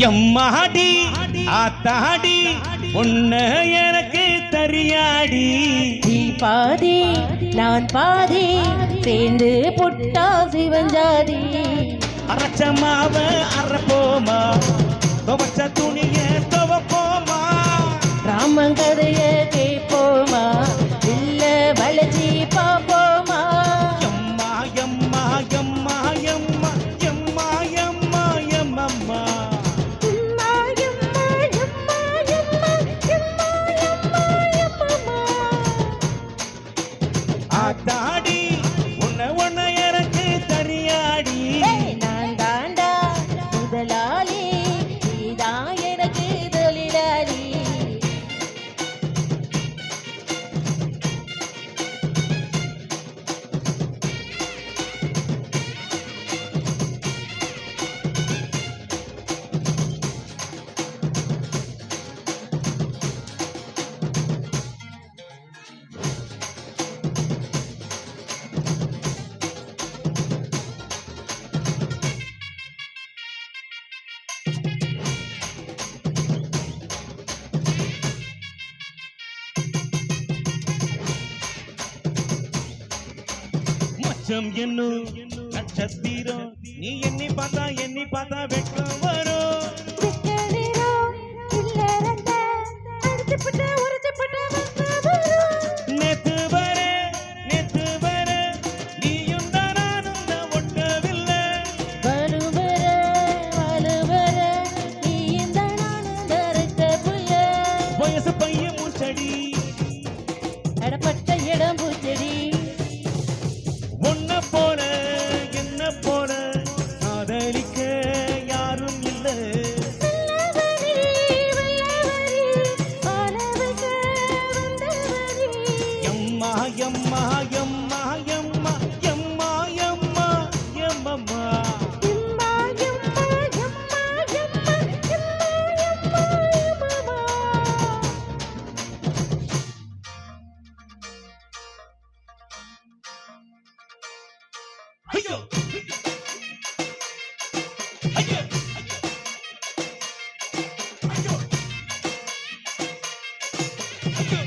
எம்மாடி ஆத்தாடி உன்ன எனக்கு தெரியாடி. நீ பாதி நான் பாதி சேர்ந்து புட்டா சிவஞ்சாதி. அரைச்ச மாவ அரைப்போமா, துவச்ச துணிய துவப்போமா, ராமங்கதைய கேட்போமா, இல்ல வளைச்சி பாப்போமா. எம்மா எம்மா எம்மா எம்மா எம்மா எம்மா எம்மம்மா. ஆத்தாடி உன்ன உன்ன எனக்கு தெரியாடி. நான் தாண்டா முதலாளி, நீதான் எனக்கு தொழிலாளி. மச்சம் என்னும் நட்சத்திரம், நீ எண்ணி பார்த்தா வெட்கம் வரும். நேத்து வர நீயும் தான் நானும் தான் ஒட்டவில்லை. வயசு பையன் மூச்சடி அடப்பட்ட இடம் பூச்செடி. ஒன்ன போல என்ன போல காதலிக்க யாரும் இல்லை. எம்மா எம்மா எம்மா எம்மா எம்மா எம்மா எம்மம்மா. ஐயோ ஐயோ ஐயோ ஐயோ.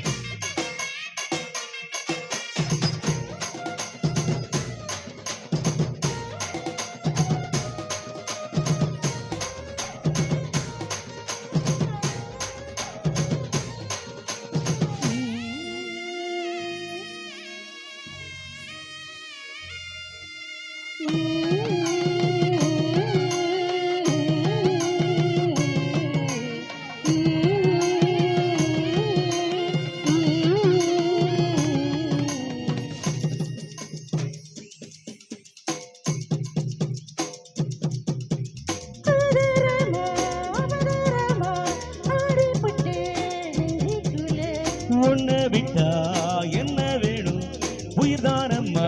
உன்னை விட்டா என்ன வேணும், உயிர்தானம்மா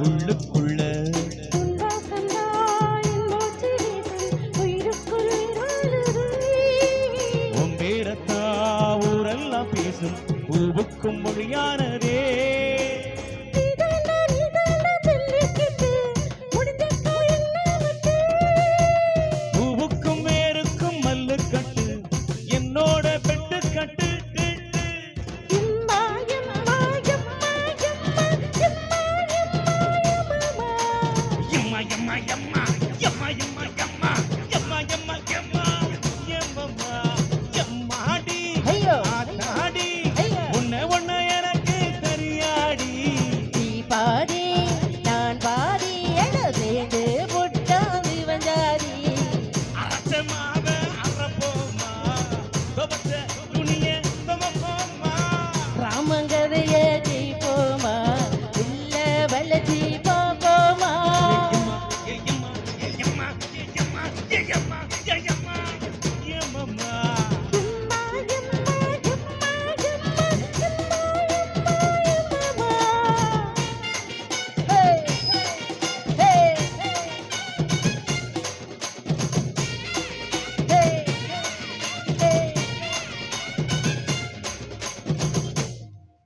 உள்ளுக்குள்ள. உன் பேரத்தா ஊரெல்லாம் பேசும் பூவுக்கும் மொழியானதே. பூவுக்கும் வேருக்கும் மல்லு கட்டு, என்னோட பெட்டு கட்டு. எம்மா எம்மா எம்மா எம்மா எம்மா எம்மா எம்மா எம்மா எம்மா எம்மம்மா. எம்மாடி ஆத்தாடி உன்னை உன்னை எனக்கு தெரியாடி. நீ பாதி நான் பாதி என சேர்ந்து